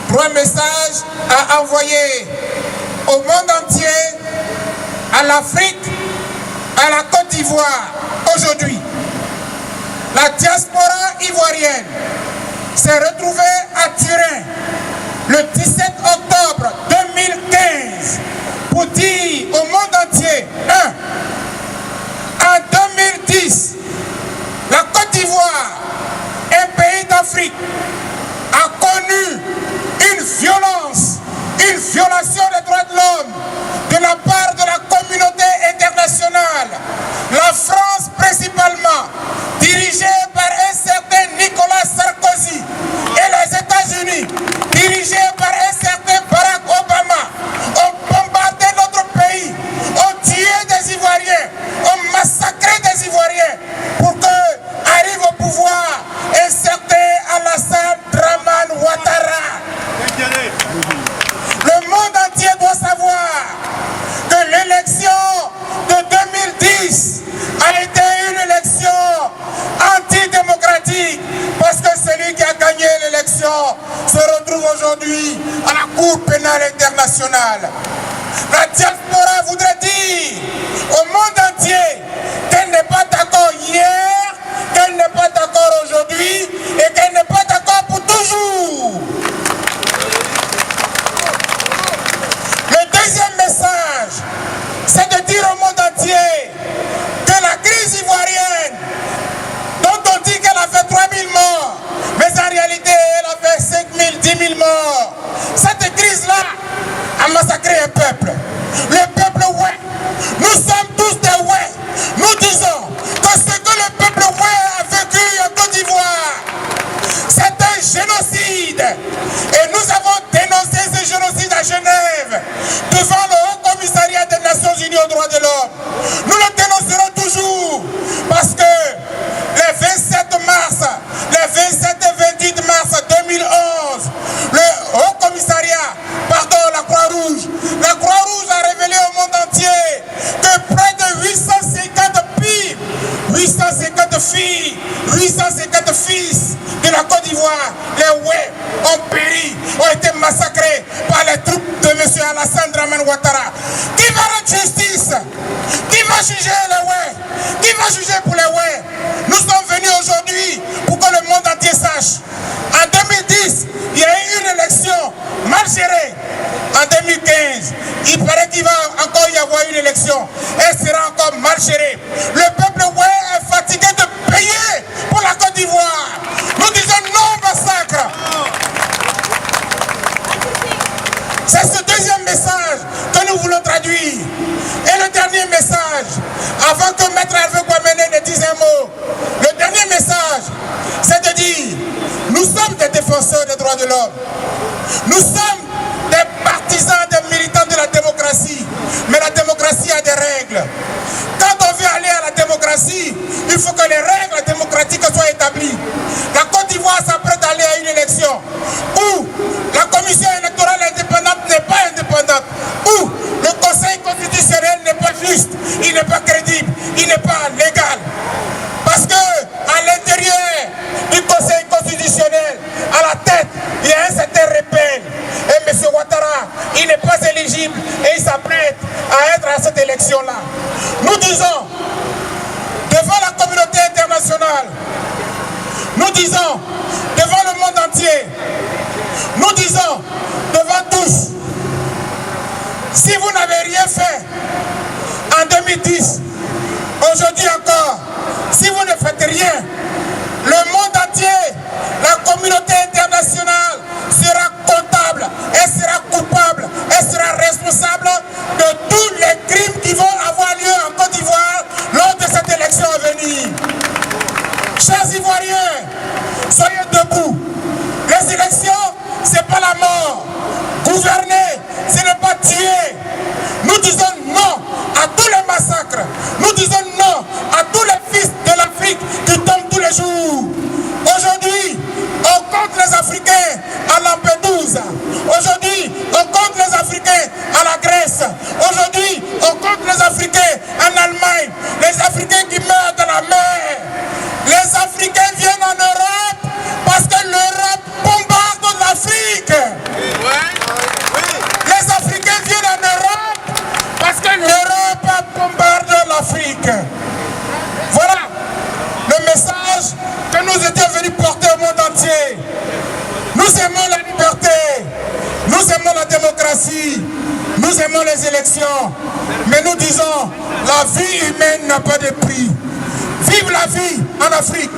trois messages à envoyer au monde entier, à l'Afrique, à la Côte d'Ivoire aujourd'hui. La diaspora ivoirienne s'est retrouvée à Turin le 17 octobre 2015 pour dire au monde entier, en 2010, la Côte d'Ivoire, un pays d'Afrique, a connu une violation des droits de l'homme de la part de la communauté internationale. La France principalement, dirigée par un certain Nicolas Sarkozy, et les États-Unis, dirigés par un certain Barack Obama, ont bombardé notre pays, ont tué des Ivoiriens, ont massacré des Ivoiriens pour qu'arrive au pouvoir un certain Alassane Dramane Ouattara. Le monde entier doit savoir que l'élection de 2010 a été une élection antidémocratique parce que celui qui a gagné l'élection se retrouve aujourd'hui à la Cour pénale internationale. La diaspora voudrait dire au monde entier qu'elle n'est pas d'accord hier, qu'elle n'est pas d'accord aujourd'hui et qu'elle n'est pas d'accord pour toujours. Le deuxième message, c'est de dire au monde entier que la crise ivoirienne, dont on dit qu'elle a fait 3000 morts, mais en réalité elle a fait 5000, 10 000 morts. Cette crise-là a massacré un peuple. Le peuple ouais. Nous sommes tous des ouais. Nous disons que ce que le peuple ouais a vécu en Côte d'Ivoire, c'est un génocide. Et nous avons dénoncé ce génocide à Genève devant le Haut Commissariat des Nations Unies aux droits de l'homme. Nous le dénoncerons toujours parce que les 27 mars, les 27 et 28 mars 2011, le Haut Commissariat, la Croix-Rouge a révélé au monde entier que près de 850 filles, 850 fils de la Côte d'Ivoire, les Oué, ont péri, ont été massacrés par les troupes de M. Alassane Dramane Ouattara. Qui va rendre justice? Qui va juger les Oué? Qui va juger pour les Oué? Nous sommes venus aujourd'hui pour que le monde entier sache. En 2010, il y a eu une élection mal gérée. En 2015, il paraît qu'il va encore y avoir une élection. Elle sera encore mal gérée. Le peuple oué est fatigué de payer pour la Côte d'Ivoire. Nous disons non au massacre. C'est ce deuxième message que nous voulons traduire. Et le dernier message, avant que Maître Hervé Guaméné ne dise un mot, le dernier message, c'est de dire, nous sommes des défenseurs des droits de l'homme. Nous sommes des partisans, des militants de la démocratie. Mais la démocratie a des règles. Quand on veut aller à la démocratie, il faut que les règles démocratiques soient établies. La Côte d'Ivoire s'apprête à aller à une élection où la commission électorale indépendante n'est pas indépendante, où le Conseil constitutionnel n'est pas juste, il n'est pas crédible, il n'est pas légal. Parce que à l'intérieur du Conseil constitutionnel, à la tête, il y a un certain Repel. Et M. Ouattara, il n'est pas éligible et il s'apprête à être à cette élection-là. Nous disons, devant la communauté internationale, nous disons, devant le monde entier, nous disons, devant tous, si vous n'avez rien fait en 2010, aujourd'hui encore, si vous ne faites rien, le monde entier, la communauté internationale sera comptable, elle sera coupable, elle sera responsable de tous les crimes qui vont avoir lieu en Côte d'Ivoire lors de cette élection à venir. Chers Ivoiriens, soyez debout. Les élections, ce n'est pas la mort. Gouverner, ce n'est pas tuer. Nous disons non à tous les massacres. Nous disons non à tous les fils de l'Afrique qui tombent tous les jours. Aujourd'hui, on compte les Africains à Lampedusa. Aujourd'hui, on compte les Africains à la Grèce. Aujourd'hui, on compte les Africains en Allemagne. Les Africains qui meurent dans la mer. Les Africains viennent en Europe parce que l'Europe nous étions venus porter au monde entier. Nous aimons la liberté, nous aimons la démocratie, nous aimons les élections, mais nous disons, la vie humaine n'a pas de prix. Vive la vie en Afrique,